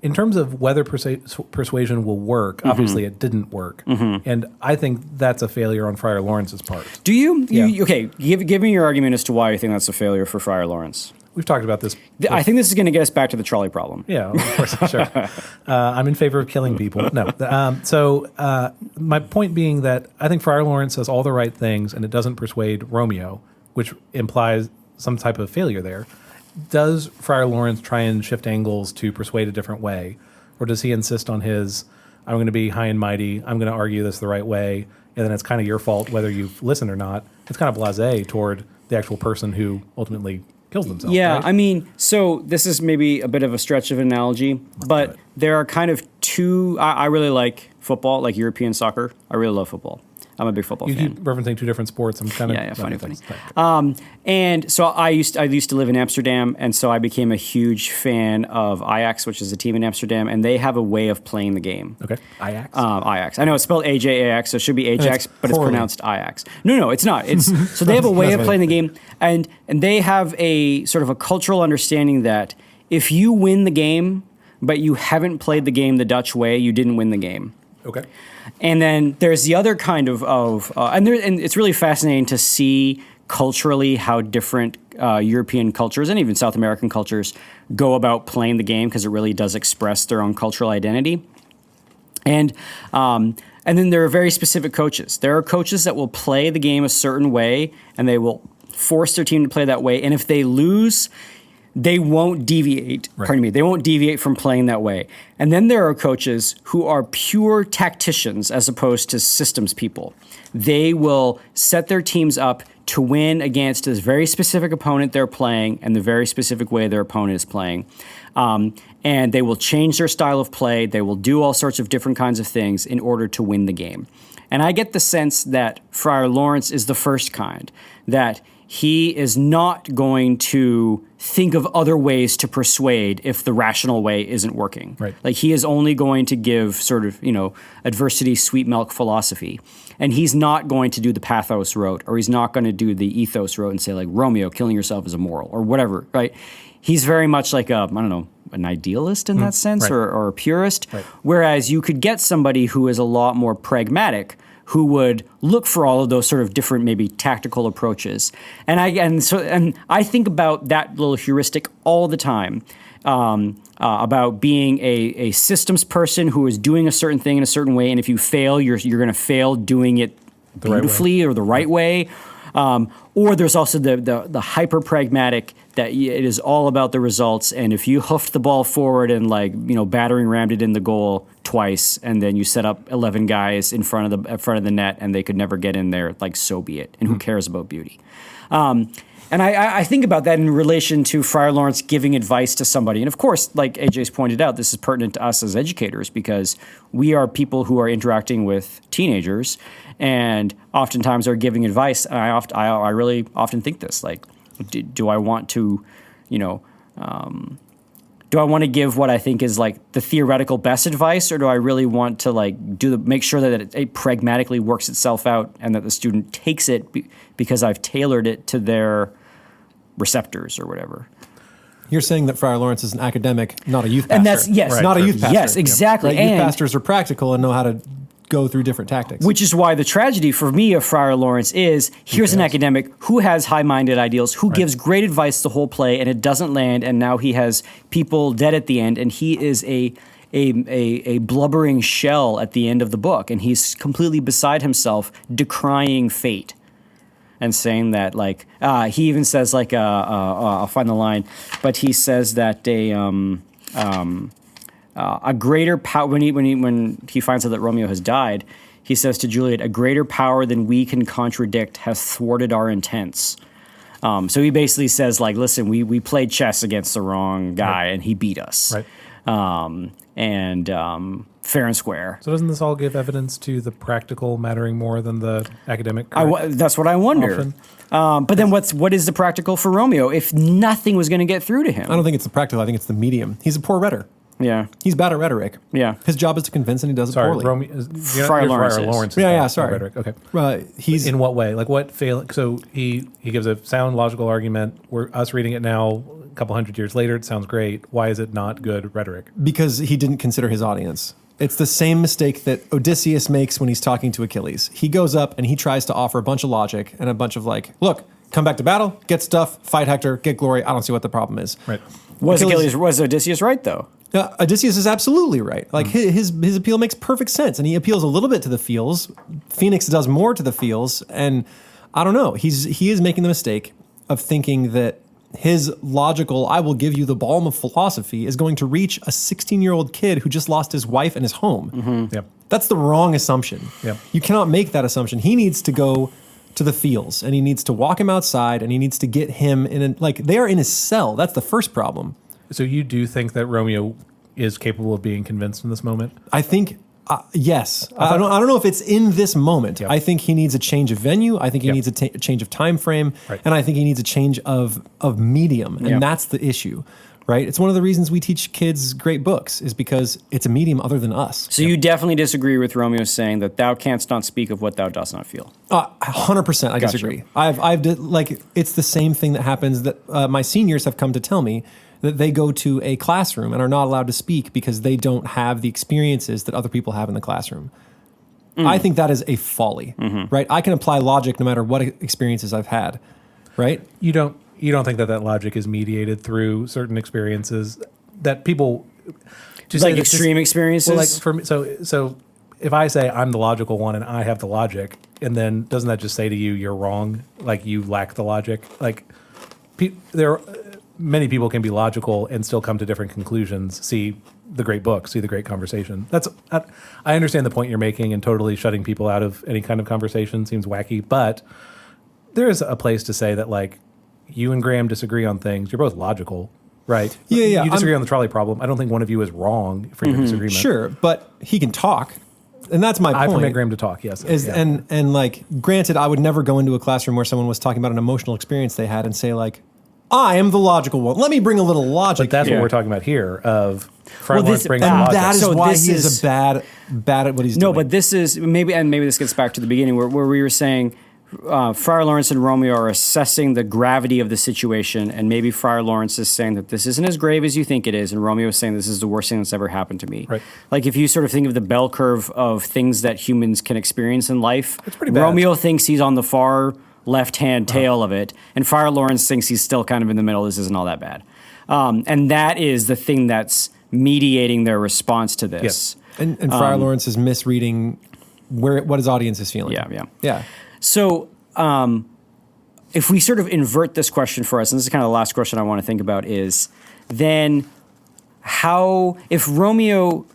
S3: In terms of whether persuasion will work, obviously it didn't work, and I think that's a failure on Friar Lawrence's part.
S2: Do you?
S3: Yeah.
S2: Okay, give me your argument as to why you think that's a failure for Friar Lawrence.
S3: We've talked about this.
S2: I think this is going to get us back to the trolley problem.
S3: Yeah, of course, sure. I'm in favor of killing people. No. My point being that I think Friar Lawrence says all the right things, and it doesn't persuade Romeo, which implies some type of failure there. Does Friar Lawrence try and shift angles to persuade a different way? Or does he insist on I'm going to be high and mighty, I'm going to argue this the right way, and then it's kind of your fault whether you've listened or not? It's kind of blasé toward the actual person who ultimately kills themselves.
S2: Yeah,
S3: right?
S2: I mean, so this is maybe a bit of a stretch of an analogy, but there are kind of two. I really like football, like European soccer. I really love football. I'm a big football fan.
S3: You keep referencing two different sports. I'm kind of
S2: funny. And so I used to live in Amsterdam, and so I became a huge fan of Ajax, which is a team in Amsterdam, and they have a way of playing the game.
S3: Okay, Ajax.
S2: Ajax. I know it's spelled AJAX, so it should be Ajax, but it's pronounced Ajax. No, it's not. It's so they have a way of playing the game, and they have a sort of a cultural understanding that if you win the game, but you haven't played the game the Dutch way, you didn't win the game.
S3: Okay.
S2: And then there's the other kind of and it's really fascinating to see culturally how different European cultures and even South American cultures go about playing the game, because it really does express their own cultural identity. And then there are very specific coaches. There are coaches that will play the game a certain way, and they will force their team to play that way. And if they lose, they won't deviate.
S3: Right.
S2: Pardon me. They won't deviate from playing that way. And then there are coaches who are pure tacticians as opposed to systems people. They will set their teams up to win against this very specific opponent they're playing and the very specific way their opponent is playing. And they will change their style of play. They will do all sorts of different kinds of things in order to win the game. And I get the sense that Friar Lawrence is the first kind, that he is not going to think of other ways to persuade if the rational way isn't working.
S3: Right.
S2: Like he is only going to give sort of, adversity, sweet milk philosophy. And he's not going to do the pathos route, or he's not going to do the ethos route and say like, Romeo, killing yourself is immoral or whatever, right? He's very much like an idealist in that sense,
S3: right.
S2: or a purist.
S3: Right.
S2: Whereas you could get somebody who is a lot more pragmatic, who would look for all of those sort of different, maybe tactical approaches. And I think about that little heuristic all the time, about being a systems person who is doing a certain thing in a certain way, and if you fail, you're going to fail doing it beautifully or the right way. Or there's also the hyper pragmatic that it is all about the results, and if you hoofed the ball forward and battering rammed it in the goal twice, and then you set up 11 guys in front of the net and they could never get in there, like so be it. And who cares about beauty? And I think about that in relation to Friar Lawrence giving advice to somebody. And of course, like AJ's pointed out, this is pertinent to us as educators because we are people who are interacting with teenagers and oftentimes are giving advice. And I really often think this, like, do I want to, do I want to give what I think is like the theoretical best advice, or do I really want to make sure that it pragmatically works itself out and that the student takes it because I've tailored it to their receptors or whatever.
S1: You're saying that Friar Lawrence is an academic, not a youth pastor.
S2: And that's, yes.
S3: Right.
S1: Not a youth pastor.
S2: Yes, exactly.
S1: Right? Youth
S2: And
S1: pastors are practical and know how to go through different tactics.
S2: which is why the tragedy for me of Friar Lawrence is here's an academic who has high-minded ideals, who gives great advice the whole play, and it doesn't land, and now he has people dead at the end, and he is a blubbering shell at the end of the book, and he's completely beside himself, decrying fate. And saying that, like, he even says, like, I'll find the line, but he says that a greater power, when he finds out that Romeo has died, he says to Juliet, a greater power than we can contradict has thwarted our intents. So he basically says, like, listen, we played chess against the wrong guy, and he beat us.
S3: Right.
S2: Fair and square.
S3: So doesn't this all give evidence to the practical mattering more than the academic?
S2: That's what I wonder. But then what is the practical for Romeo if nothing was going to get through to him?
S1: I don't think it's the practical. I think it's the medium. He's a poor rhetor.
S2: Yeah.
S1: He's bad at rhetoric.
S2: Yeah.
S1: His job is to convince, and he does it
S3: Sorry,
S1: poorly.
S3: Romeo.
S2: Friar Lawrence is.
S3: Lawrence.
S1: Yeah, sorry.
S3: Rhetoric. Okay.
S1: He's
S3: In what way? Like what fail? So he gives a sound logical argument. We're us reading it now, a couple hundred years later. It sounds great. Why is it not good rhetoric?
S1: because he didn't consider his audience. It's the same mistake that Odysseus makes when he's talking to Achilles. He goes up and he tries to offer a bunch of logic and a bunch of like, look, come back to battle, get stuff, fight Hector, get glory. I don't see what the problem is.
S3: Right.
S2: Was Odysseus right, though?
S1: Odysseus is absolutely right. Like his appeal makes perfect sense, and he appeals a little bit to the feels. Phoenix does more to the feels, and I don't know. He is making the mistake of thinking that his logical, I will give you the balm of philosophy, is going to reach a 16-year-old kid who just lost his wife and his home.
S3: Yep.
S1: That's the wrong assumption.
S3: Yep.
S1: You cannot make that assumption. He needs to go to the feels, and he needs to walk him outside, and he needs to get him in. Like they are in his cell. That's the first problem.
S3: So you do think that Romeo is capable of being convinced in this moment?
S1: I think yes. I don't know if it's in this moment.
S3: Yep.
S1: I think he needs a change of venue. I think he
S3: Yep.
S1: needs a change of time frame,
S3: Right.
S1: and I think he needs a change of medium, and
S2: Yep.
S1: that's the issue, right? It's one of the reasons we teach kids great books is because it's a medium other than us.
S2: So you definitely disagree with Romeo saying that thou canst not speak of what thou dost not feel.
S1: 100%. I
S2: Gotcha.
S1: disagree. Like it's the same thing that happens that my seniors have come to tell me that they go to a classroom and are not allowed to speak because they don't have the experiences that other people have in the classroom. I think that is a folly, right? I can apply logic no matter what experiences I've had, right?
S3: You don't think that logic is mediated through certain experiences that people to say
S2: Like
S3: that
S2: extreme experiences?
S3: Well, like for me, so if I say I'm the logical one and I have the logic, and then doesn't that just say to you you're wrong? Like you lack the logic? Like many people can be logical and still come to different conclusions. See the great book, see the great conversation. I understand the point you're making, and totally shutting people out of any kind of conversation seems wacky. But there is a place to say that, like, you and Graeme disagree on things. You're both logical, right?
S1: Yeah.
S3: You disagree on the trolley problem. I don't think one of you is wrong for your disagreement.
S1: Sure, but he can talk, and that's my
S3: I
S1: point.
S3: permit Graeme to talk. Yes, yeah.
S1: And like, granted, I would never go into a classroom where someone was talking about an emotional experience they had and say like, I am the logical one. Let me bring a little logic.
S3: But that's
S2: Yeah.
S3: what we're talking about here. Of Friar
S2: Well,
S3: Lawrence
S2: this-
S3: brings
S2: and
S3: logic.
S1: that is
S2: So
S1: why
S2: this
S1: he is
S2: is-
S1: a bad at what he's doing.
S2: No, but this is maybe this gets back to the beginning where we were saying Friar Lawrence and Romeo are assessing the gravity of the situation, and maybe Friar Lawrence is saying that this isn't as grave as you think it is, and Romeo is saying this is the worst thing that's ever happened to me.
S3: Right.
S2: Like if you sort of think of the bell curve of things that humans can experience in life,
S3: It's pretty bad.
S2: Romeo thinks he's on the far left-hand tail of it, and Friar Lawrence thinks he's still kind of in the middle. This isn't all that bad. And that is the thing that's mediating their response to this.
S3: Yes.
S1: and Friar Lawrence is misreading what his audience is feeling.
S2: Yeah. So, if we sort of invert this question for us, and this is kind of the last question I want to think about, is then how, if Romeo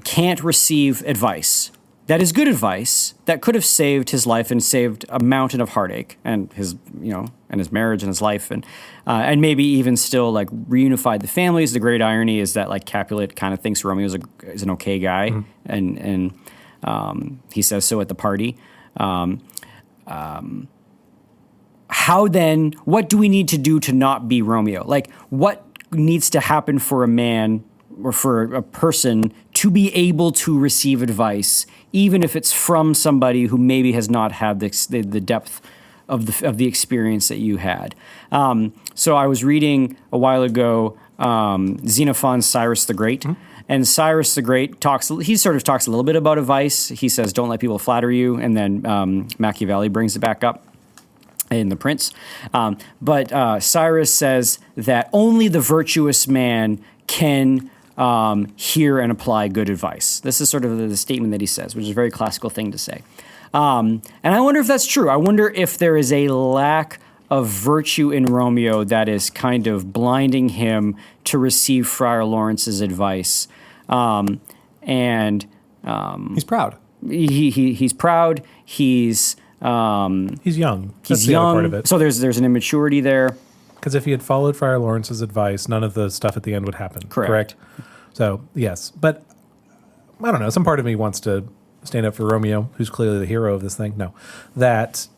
S2: can't receive advice, that is good advice, that could have saved his life and saved a mountain of heartache and his, and his marriage and his life, and maybe even still like reunified the families. The great irony is that like Capulet kind of thinks Romeo is an okay guy, and he says so at the party. How then, what do we need to do to not be Romeo? Like, what needs to happen for a man or for a person to be able to receive advice, even if it's from somebody who maybe has not had the depth of the experience that you had. So I was reading a while ago Xenophon's Cyrus the Great. And Cyrus the Great talks a little bit about advice. He says, don't let people flatter you. And then Machiavelli brings it back up in The Prince. But Cyrus says that only the virtuous man can hear and apply good advice. This is sort of the statement that he says, which is a very classical thing to say. And I wonder if that's true. I wonder if there is a lack of virtue in Romeo that is kind of blinding him to receive Friar Lawrence's advice.
S1: He's proud.
S2: He's proud. He's
S3: young.
S2: He's
S3: That's the
S2: young.
S3: other part of it.
S2: So there's an immaturity there.
S3: Because if he had followed Friar Lawrence's advice, none of the stuff at the end would happen.
S2: Correct.
S3: So, yes. But, I don't know. Some part of me wants to stand up for Romeo, who's clearly the hero of this thing. No. That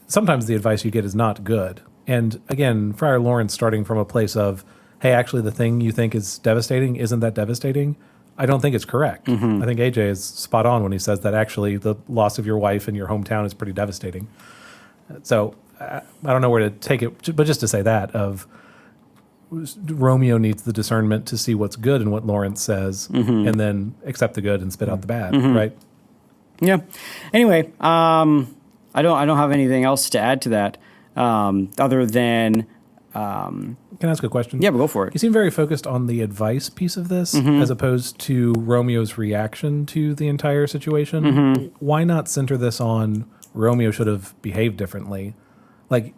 S3: sometimes the advice you get is not good. And, again, Friar Lawrence starting from a place of, hey, actually the thing you think is devastating isn't that devastating. I don't think it's correct. I think AJ is spot on when he says that actually the loss of your wife in your hometown is pretty devastating. So I don't know where to take it, but just to say that of Romeo needs the discernment to see what's good in what Lawrence says and then accept the good and spit out the bad, right?
S2: Yeah. Anyway, I don't have anything else to add to that other than...
S3: Can I ask a question?
S2: Yeah, but go for it.
S3: You seem very focused on the advice piece of this as opposed to Romeo's reaction to the entire situation. Why not center this on Romeo should have behaved differently? Like,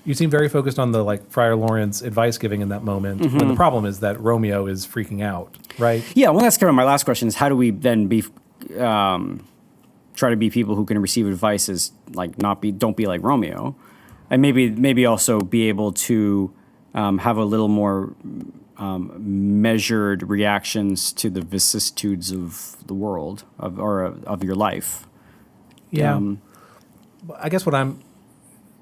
S3: you seem very focused on the Friar Lawrence advice giving in that moment when the problem is that Romeo is freaking out, right?
S2: Yeah, well, that's kind of my last question is how do we then try to be people who can receive advice as don't be like Romeo? And maybe also be able to have a little more measured reactions to the vicissitudes of the world of your life.
S3: Yeah. I guess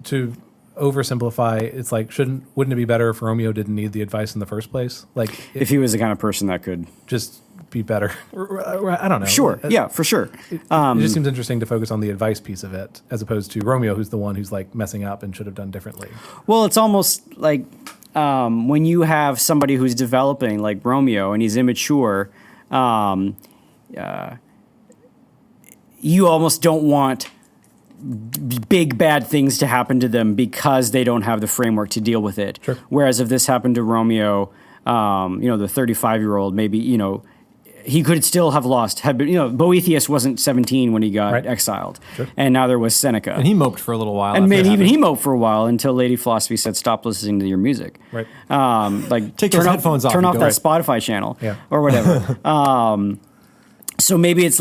S3: to oversimplify, it's wouldn't it be better if Romeo didn't need the advice in the first place?
S2: If he was the kind of person that could
S3: just be better. I don't know.
S2: Sure. Yeah, for sure.
S3: It just seems interesting to focus on the advice piece of it as opposed to Romeo, who's the one who's messing up and should have done differently.
S2: Well, it's almost like when you have somebody who's developing like Romeo and he's immature, you almost don't want big bad things to happen to them because they don't have the framework to deal with it.
S3: Sure.
S2: Whereas if this happened to Romeo, the 35-year-old, maybe, he could still have lost. Boethius wasn't 17 when he got exiled.
S3: Sure.
S2: And now there was Seneca.
S1: And he moped for a little while.
S2: And maybe even he moped for a while until Lady Philosophy said, stop listening to your music.
S3: Right.
S1: Take those headphones off.
S2: Turn off that
S1: right.
S2: Spotify channel
S3: Yeah.
S2: or whatever. So maybe it's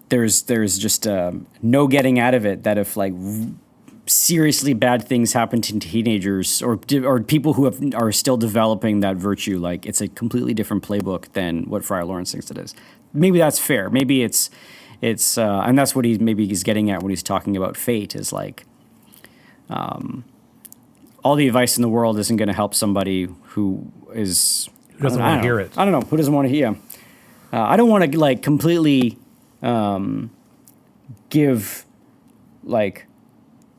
S2: there's just no getting out of it that if seriously bad things happen to teenagers or people who are still developing that virtue, it's a completely different playbook than what Friar Lawrence thinks it is. Maybe that's fair. Maybe it's and that's what he's getting at when he's talking about fate is all the advice in the world isn't going to help somebody who
S3: doesn't want to hear it.
S2: I don't know. Who doesn't want to hear? I don't want to completely give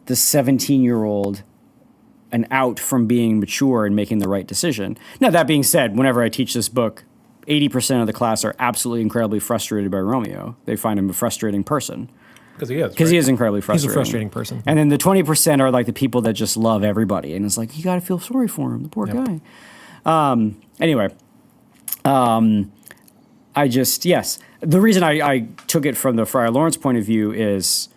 S2: the 17-year-old an out from being mature and making the right decision. Now, that being said, whenever I teach this book, 80% of the class are absolutely incredibly frustrated by Romeo. They find him a frustrating person.
S3: Because he is.
S2: Because he is incredibly frustrating.
S1: He's a frustrating person.
S2: And then the 20% are the people that just love everybody. And it's you got to feel sorry for him, the poor guy. Anyway, yes. The reason I took it from the Friar Lawrence point of view is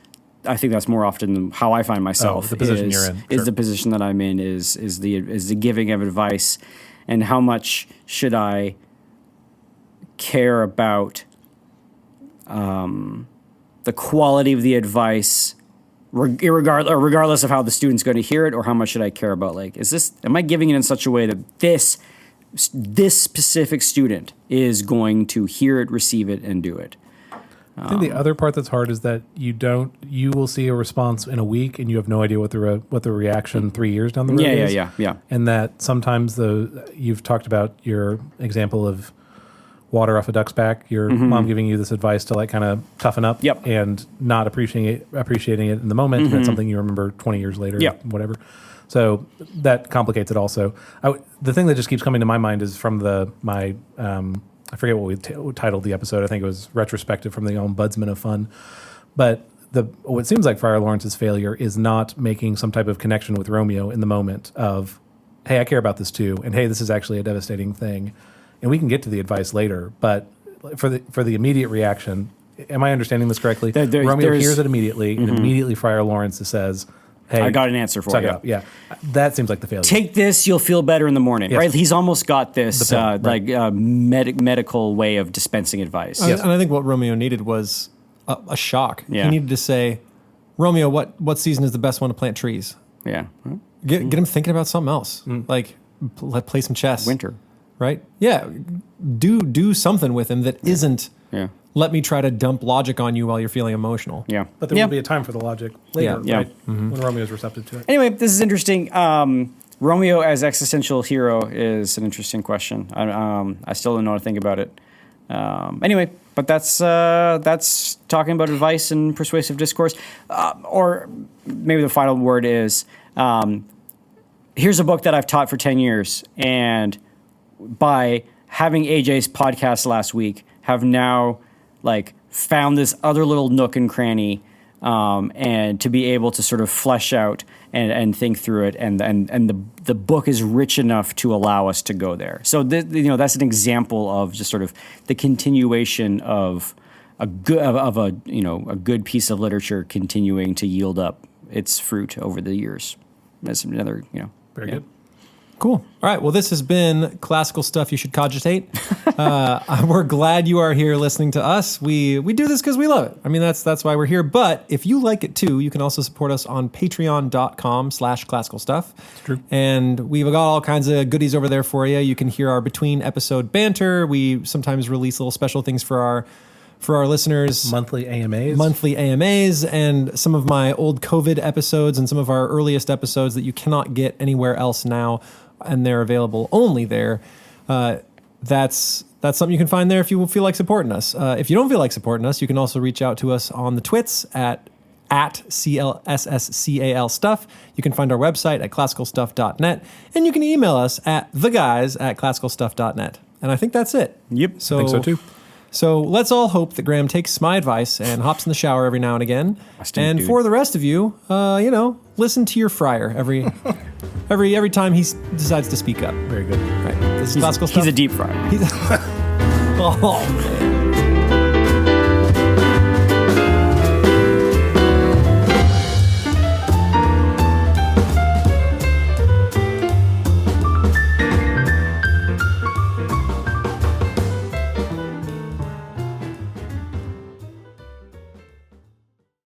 S2: I think that's more often how I find myself.
S3: The position you're in.
S2: Is the position that I'm in is the giving of advice, and how much should I care about the quality of the advice, regardless of how the student's going to hear it, or how much should I care about am I giving it in such a way that this specific student is going to hear it, receive it, and do it.
S3: I think the other part that's hard is that you will see a response in a week and you have no idea what the reaction 3 years down the road is.
S2: Yeah.
S3: And that sometimes you've talked about your example of water off a duck's back. Your mom giving you this advice to like kind of toughen up
S2: Yep.
S3: and not appreciating it in the moment. And that's something you remember 20 years later,
S2: Yep.
S3: whatever. So that complicates it also. The thing that just keeps coming to my mind is from I forget what we titled the episode. I think it was retrospective from the Ombudsman of Fun. But what seems like Friar Lawrence's failure is not making some type of connection with Romeo in the moment of, hey, I care about this too, and hey, this is actually a devastating thing. And we can get to the advice later, but for the immediate reaction, am I understanding this correctly? Romeo hears it immediately, and immediately Friar Lawrence says, hey,
S2: I got an answer for
S3: suck
S2: you.
S3: it up. Yeah, that seems like the failure.
S2: Take this, you'll feel better in the morning,
S3: Yes.
S2: right? He's almost got this
S3: pill, right.
S2: medical way of dispensing advice.
S1: And I think what Romeo needed was a shock.
S2: Yeah.
S1: He needed to say, Romeo, what season is the best one to plant trees?
S2: Yeah.
S1: Get him thinking about something else. Like play some chess.
S2: Winter.
S1: Right? Yeah. Do something with him that isn't
S2: Yeah.
S1: let me try to dump logic on you while you're feeling emotional.
S2: Yeah.
S3: But there will be a time for the logic later,
S2: Yeah.
S3: right? When Romeo's receptive to it.
S2: Anyway, this is interesting. Romeo as existential hero is an interesting question. I still don't know how to think about it. Anyway, but that's talking about advice and persuasive discourse. Or maybe the final word is, here's a book that I've taught for 10 years, and by having AJ's podcast last week, have now like found this other little nook and cranny, and to be able to sort of flesh out and think through it, and the book is rich enough to allow us to go there. So that's an example of just sort of the continuation of a good piece of literature continuing to yield up its fruit over the years. That's another
S3: Very good.
S1: Cool. All right. Well, this has been Classical Stuff You Should Cogitate. We're glad you are here listening to us. We do this because we love it. I mean, that's why we're here. But if you like it too, you can also support us on patreon.com/classicalstuff. That's
S3: true.
S1: And we've got all kinds of goodies over there for you. You can hear our between episode banter. We sometimes release little special things for our listeners.
S3: Monthly AMAs.
S1: And some of my old COVID episodes and some of our earliest episodes that you cannot get anywhere else now, and they're available only there. That's something you can find there if you feel like supporting us. If you don't feel like supporting us, you can also reach out to us on the twits at CLSSCAL stuff. You can find our website at classicalstuff.net, and you can email us at theguys@classicalstuff.net. And I think that's it.
S2: Yep.
S3: I think so too.
S1: So let's all hope that Graeme takes my advice and hops in the shower every now and again. And
S2: dude.
S1: for the rest of you, listen to your friar every time he decides to speak up.
S3: Very good.
S1: Right. This is classical stuff.
S2: He's a deep fryer.
S1: Oh man.